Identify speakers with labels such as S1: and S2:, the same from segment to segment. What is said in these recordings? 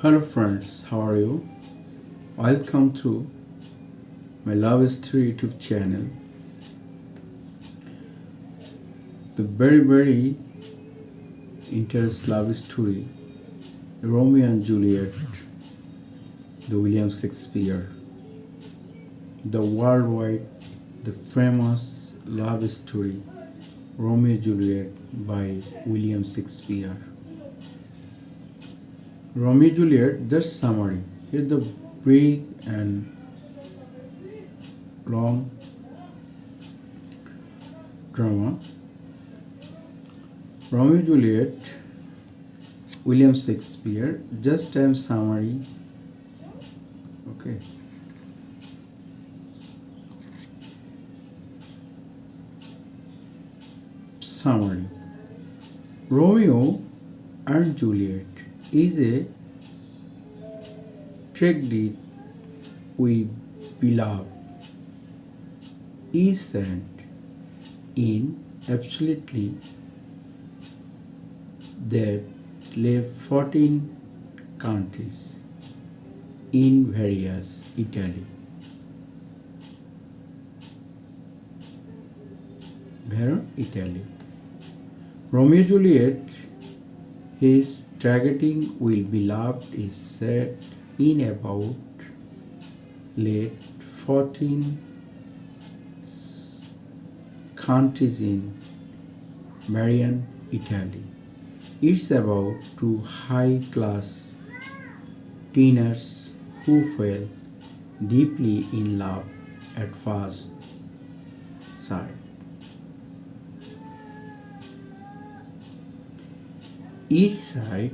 S1: Hello friends, how are you? Welcome to my Love Story YouTube channel. The very interesting love story, Romeo and Juliet, the William Shakespeare, the worldwide, the famous love story, Romeo and Juliet by William Shakespeare. Romeo and Juliet, just summary. Here's the big and long drama. Romeo and Juliet, William Shakespeare, just time summary. Okay. Summary. Romeo and Juliet is a tragedy we beloved is sent in absolutely that left 14 countries in various Italy. Romeo and Juliet, his tragedy will be loved is set in about late 14 countries in Marian, Italy. It's about two high-class teenagers who fell deeply in love at first sight. Each side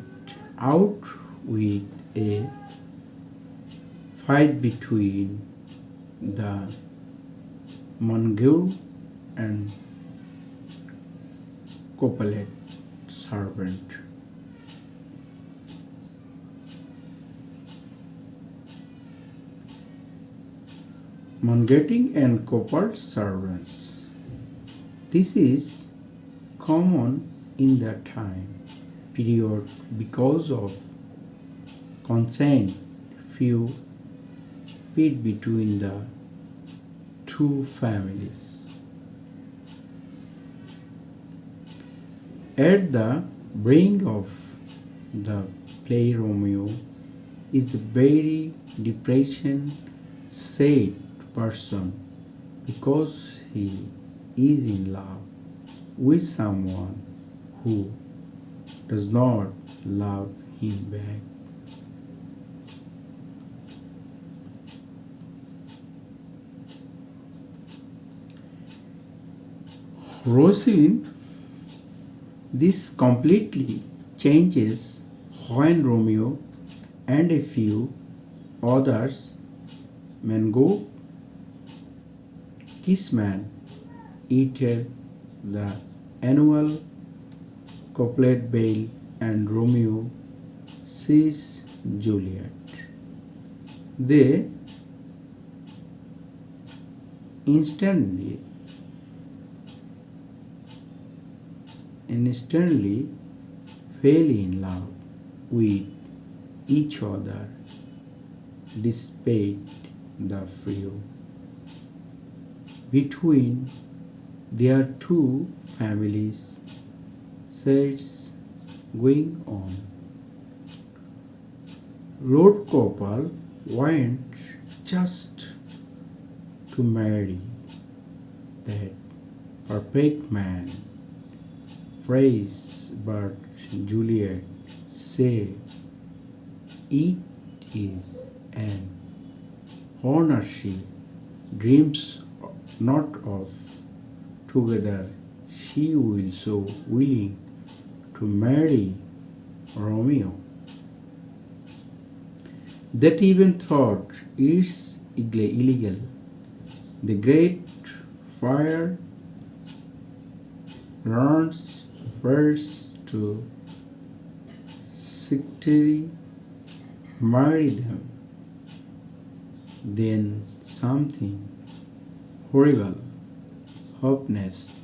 S1: out with a fight between the mongrel and Copelet servant. Mongetting and Copelet servants. This is common in that time period because of consent few feet between the two families. At the brink of the play, Romeo is the very depression sad person because he is in love with someone who does not love him back. Rosalind, this completely changes when Romeo and a few others men go Kissman enter the annual Couplet Bale and Romeo sees Juliet. They instantly fell in love with each other despite the feud between their two families sets going on. Lord Copal went just to marry that perfect man. Phrase, but Juliet say it is an honor she dreams not of. Together she will so willing to marry Romeo that even thought it's illegal. The great fire runs first to secretary marry them. Then something horrible, hopeless,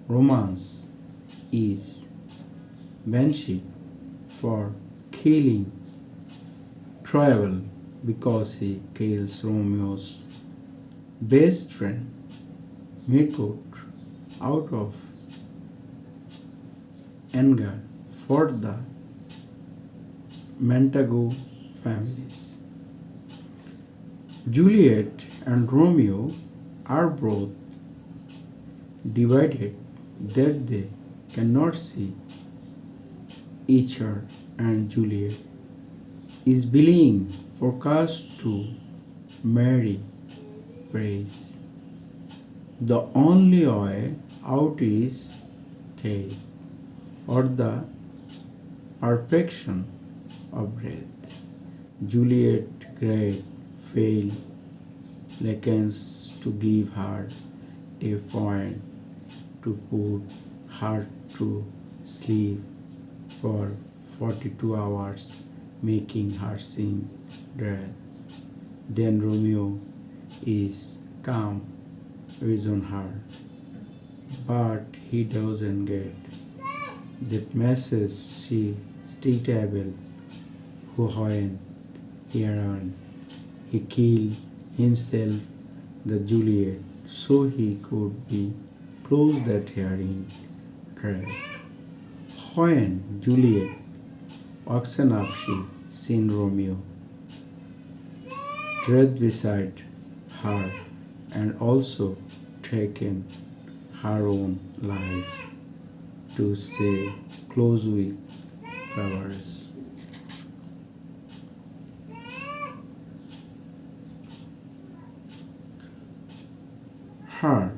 S1: romance is banished for killing trevor because he kills Romeo's best friend Mirkut out of anger for the Montagu families. Juliet and Romeo are both divided that they cannot see each other, and Juliet is being forecast to marry Praise. The only way out is death or the perfection of death. Juliet great failed Lycans to give her a point to put her to sleep for 42 hours, making her sing dread. Then Romeo is calm, reason her, but he doesn't get that message she still able who when hereon he killed himself the Juliet so he could be close that herein dread. When Juliet walks up she seen Romeo dread beside her and also taken her own life to stay close with flowers. Heart.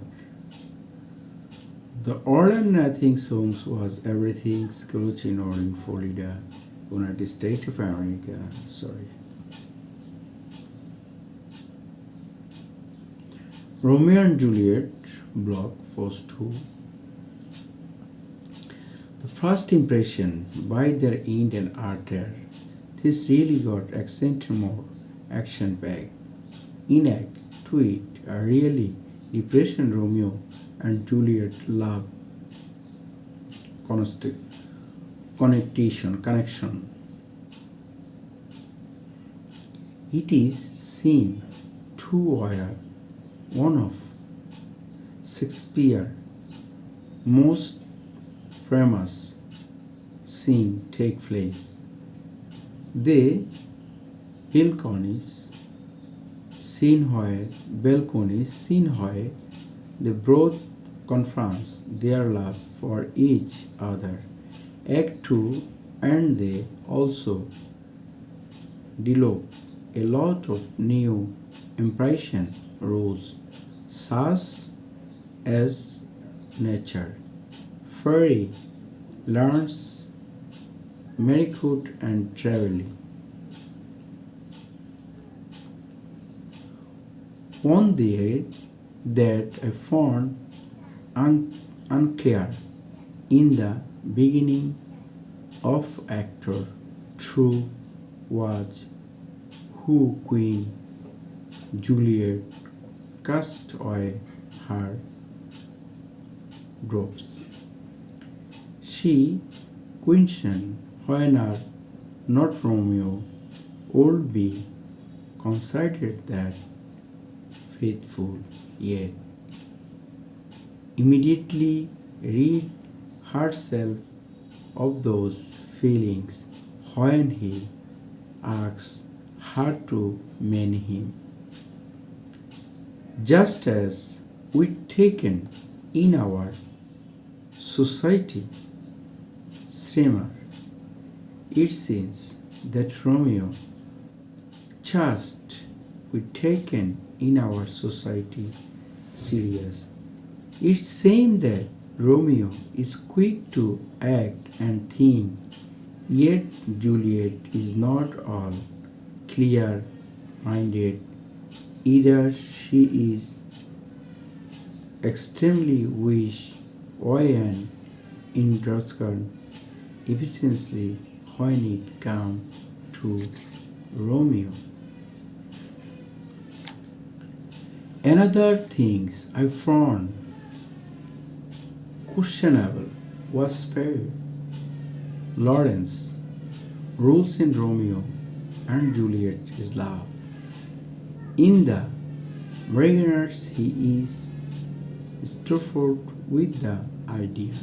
S1: The All and Nothing songs was everything's coaching or in Florida, United States of America. Romeo and Juliet, Block, Post 2. The first impression by their end and arter, this really got accent more action packed. In Act 2 it a really depression Romeo and Juliet love connection. It is seen two wire one of Shakespeare most famous scene take place. The balconies scene where they both confess their love for each other. Act 2 and they also develop a lot of new impression rules such as nature, fairy, learns, marigold and traveling. One day that I found unclear in the beginning of actor true was who Queen Juliet cast away her drops. She questioned whether not Romeo would be considered that faithful yet immediately rid herself of those feelings when he asks her to marry him. Just as we taken in our society, Streamer, it seems that Romeo just we taken in our society serious. It seems that Romeo is quick to act and think, yet Juliet is not all clear-minded. Either she is extremely wish and indulgent efficiently when it comes to Romeo. Another thing I found questionable was Fair Lawrence rules in Romeo and Juliet is love. In the beginners, he is struck with the idea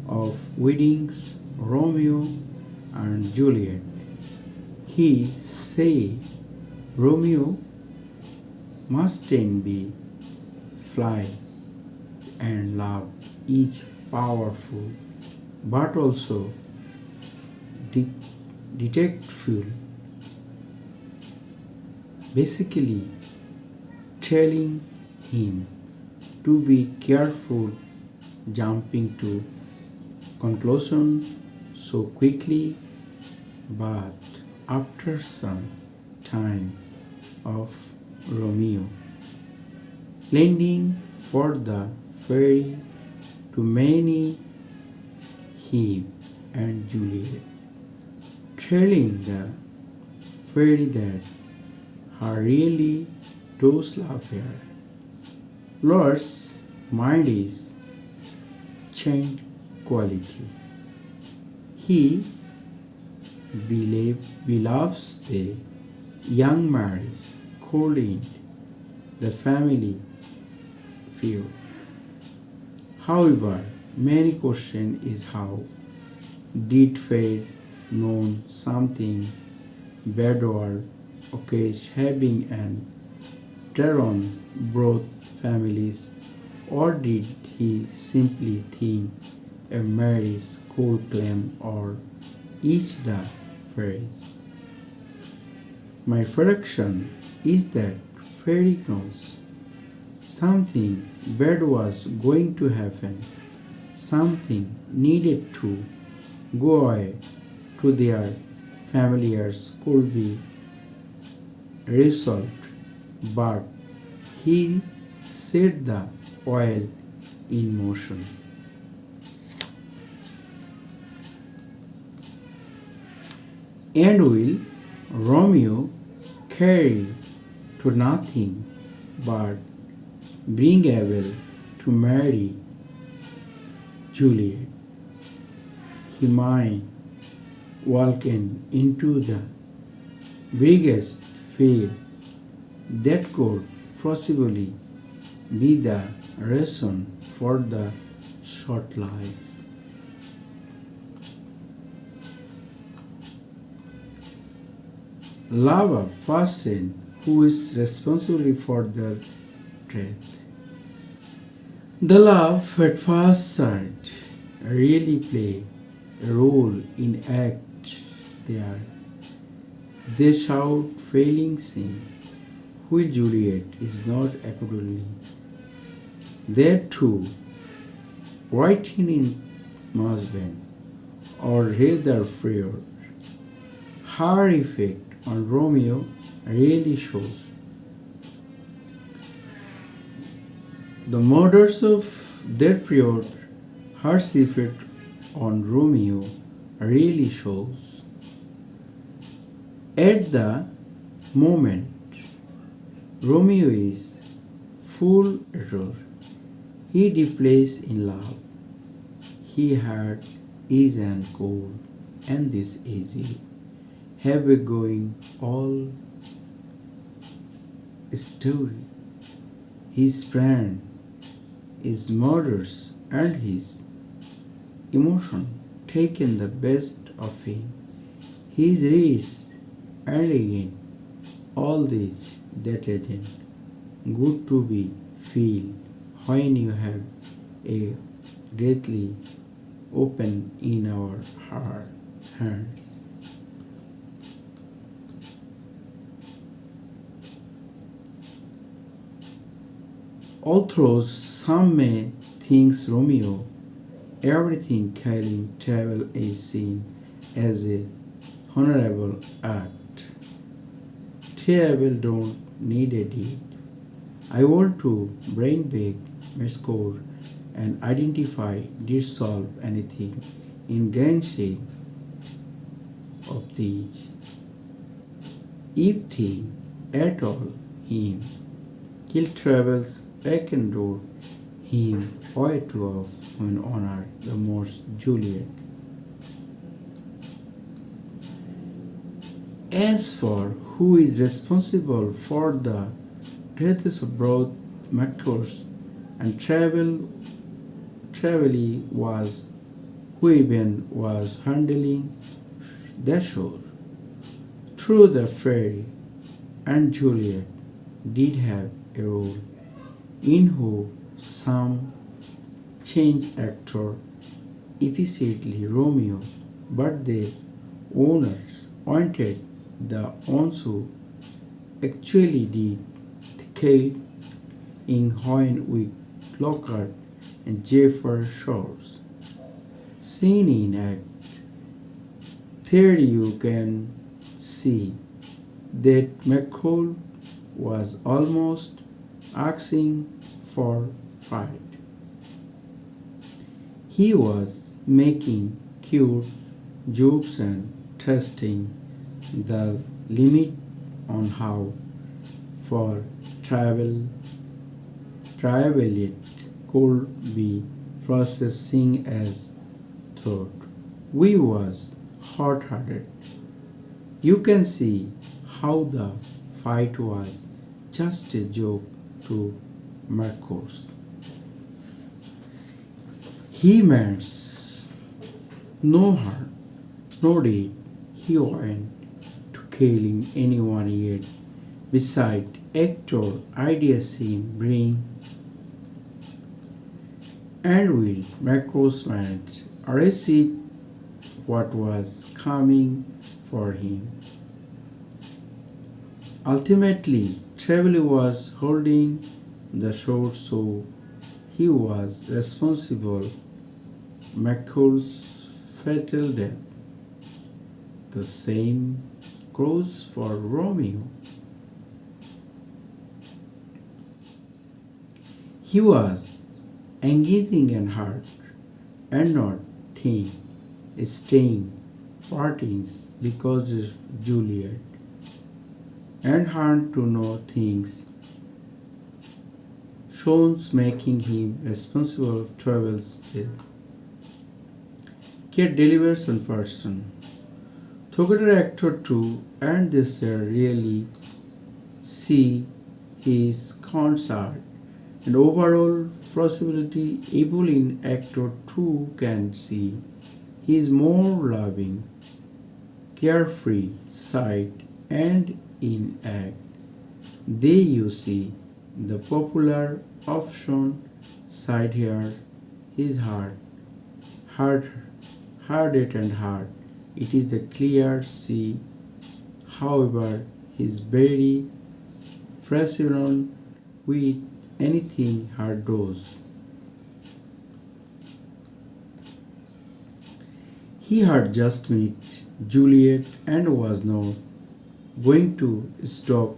S1: of weddings, Romeo and Juliet. He say Romeo mustn't be fly and love is powerful but also de- detectful, basically telling him to be careful jumping to conclusion so quickly. But after some time of Romeo lending for the fairy to many him and Juliet, telling the fairy that her really does love her. Lord's mind is changed quality. He believes the young marriage could end the family feud. However, many question is how did fate know something bad or occasion having an turn both families, or did he simply think a marriage could claim or each the phrase? My prediction is that fairy knows something bad was going to happen, something needed to go away to their familiars could be resolved, but he set the oil in motion. And will Romeo carry to nothing but being able to marry Juliet? He might walk into the biggest field that could possibly be the reason for the short life. Love a person who is responsible for their death. The love at first sight really play a role in act there. They shout failing scene, while Juliet is not accurately there too, writing in husband, or rather fear. Her effect on Romeo really shows. The murders of their period, her effect on Romeo really shows. At the moment, Romeo is full error. He displays in love. He had ease and cold, and this easy have a going all story. His friend is murders and his emotion taken the best of him. He is rich and again all this that isn't good to be feel when you have a greatly open in our heart hands. Although some may think Romeo everything killing travel is seen as a honorable act. Travel don't need a deed. I want to bring back my score and identify did solve anything in grand shake of these. If thing at all him kill travels back and road him away to of when honor the most Juliet. As for who is responsible for the deaths of both Macros and Travely was who even was handling the shore. Through the fairy and Juliet did have a role in who some change actor efficiently Romeo, but the owners wanted the ones who actually did the killing in Hoyne with Lockhart and Jeffers Shores. Seen in Act 30 you can see that McCall was almost asking for fight. He was making cute jokes and testing the limit on how far travel it could be processing as thought. We was hot-headed. You can see how the fight was just a joke to Marcos. He meant no harm, nor did he went to killing anyone yet. Besides, actor idea seemed bring and will Marcos meant receive what was coming for him. Ultimately, Trevor was holding the sword, so he was responsible McCall's fatal death. The same goes for Romeo. He was engaging and hard and not think staying parties because of Juliet and hard to know things shows making him responsible of Travel's death. Kate delivers in person. Together actor 2 and this year really see his concert and overall possibility able in actor 2 can see his more loving, carefree side and in act. They you see the popular option side here, his hard it and hard. It is the clear see, however, his very fascination with anything hard does. He had just met Juliet and was now going to stop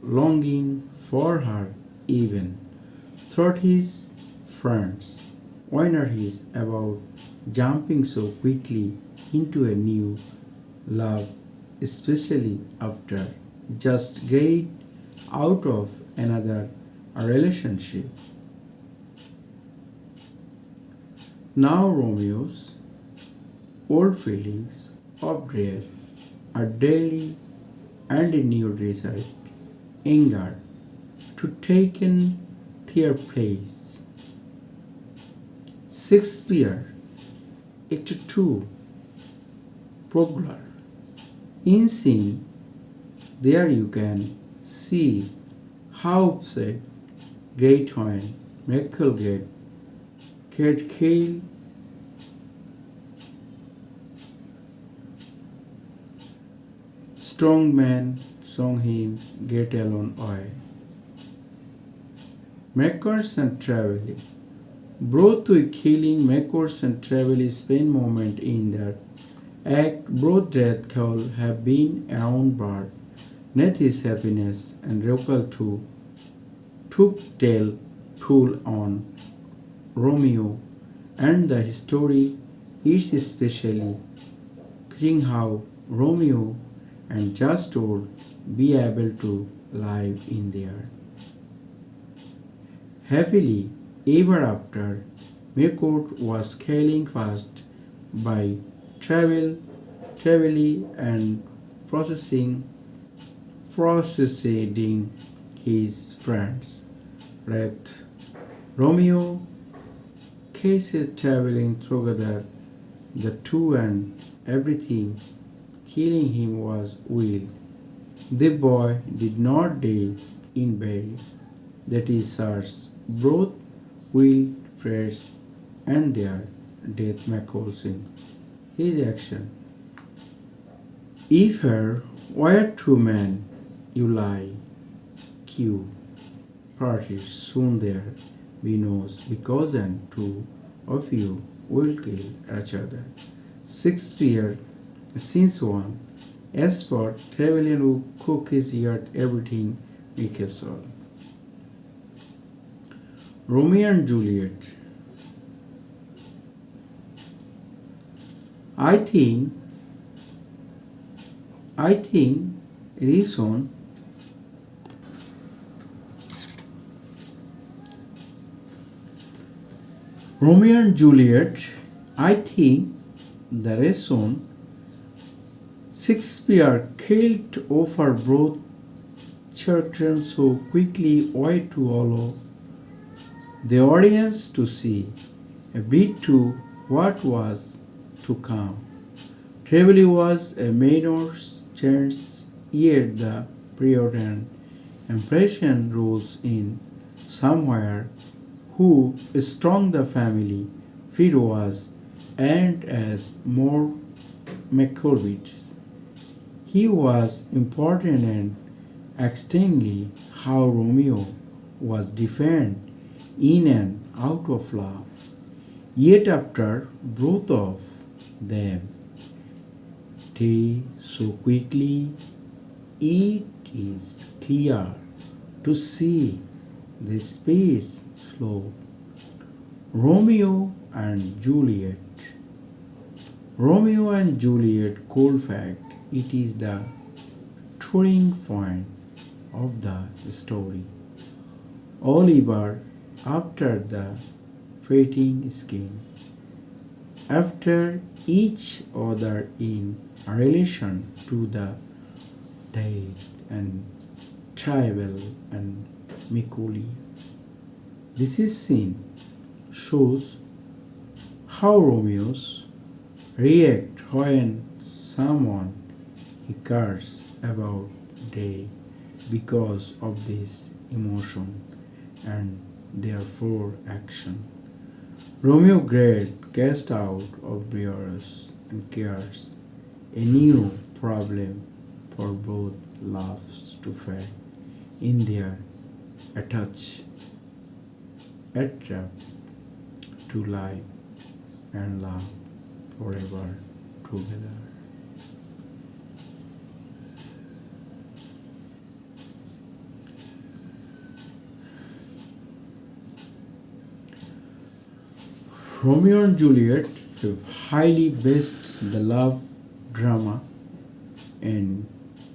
S1: longing for her even. Thought his friends wonder his about jumping so quickly into a new love, especially after just get out of another relationship. Now Romeo's old feelings of dread are daily and a new desire, anger to taken their place. Shakespeare, Act 2, Prologue. In scene, there you can see how upset Great Hoyne, Michael Kate Kale, strong man song him get alone oil. Makers and Travel. Both with killing Makers and Travel spend moment in that act both death could have been around but not his happiness and local too took tail toll on Romeo and the story is especially seeing how Romeo and just would be able to live in there. Happily ever after, Mircourt was scaling fast by Travelly and processing his friends' wrath. Romeo cases traveling together, the two, and everything killing him was will. The boy did not die in bed, that is, sirs, both will prayers and their death McCall's in his action. If her were two men, you lie, Q parties soon there be knows because and two of you will kill each other. Shakespeare since one as for traveling who cook his yet everything makes all. Romeo and Juliet. I think reason Romeo and Juliet. I think the reason Shakespeare killed over both children so quickly was to allow the audience to see a bit to what was to come. Travel was a minor change, yet the period and impression rules in somewhere who strong the family feed was and as more McCormick. He was important and extremely how Romeo was defended in and out of love. Yet after both of them die so quickly, it is clear to see the space slow. Romeo and Juliet. Romeo and Juliet cold fact. It is the turning point of the story. Oliver, after the fighting scheme, after each other in relation to the death and travel and Mikuli. This is scene shows how Romeo's react when someone he cares about day because of this emotion and therefore action. Romeo great cast out of Briars and cares a new problem for both loves to fade in their attach attract to life and love forever together. Romeo and Juliet highly based the love drama in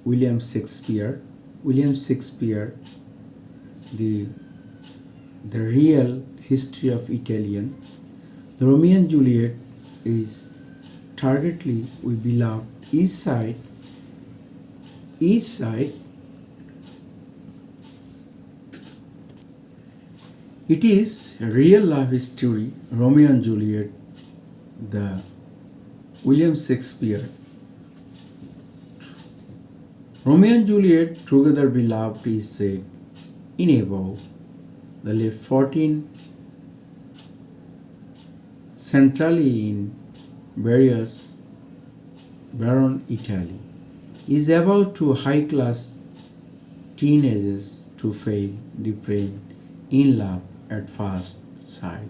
S1: William Shakespeare. William Shakespeare, the real history of Italian. The Romeo and Juliet is targetly we beloved each side it is a real love story. Romeo and Juliet, the William Shakespeare. Romeo and Juliet together beloved is said in above the late 14 centrally in various Baron Italy is about to high class teenagers to fail depraved in love at first sight.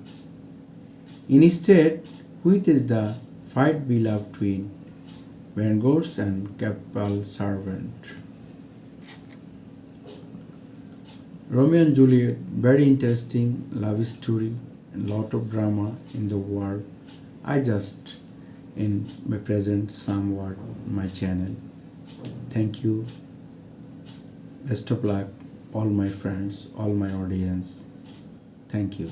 S1: Instead, which is the fight beloved twin, Bangors and Capal servant. Romeo and Juliet, very interesting love story and lot of drama in the world. I just in my present somewhat my channel. Thank you. Best of luck, all my friends, all my audience. Thank you.